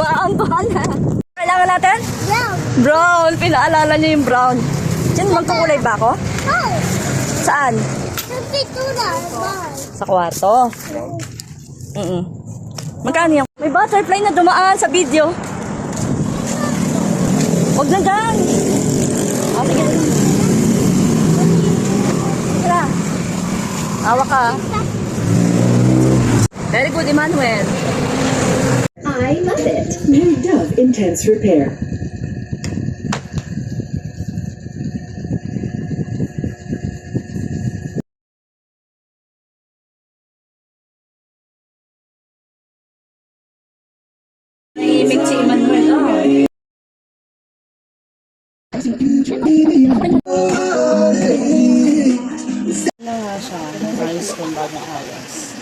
Brown pala. Kailangan natin? Brown. Brown. Pinaalala niyo yung brown. Diyan, magkukulay ba ako? Oh. Saan? Sa kwarto. Magkano yan? May butterfly na dumaan sa video. Huwag na dyan. Sige. Tara. Awa ka. Very good, Emmanuel. I love it. New Dove Intense Repair. Nahimik si Emmanuel. Ano nga siya? Ayos kong bagong ayos.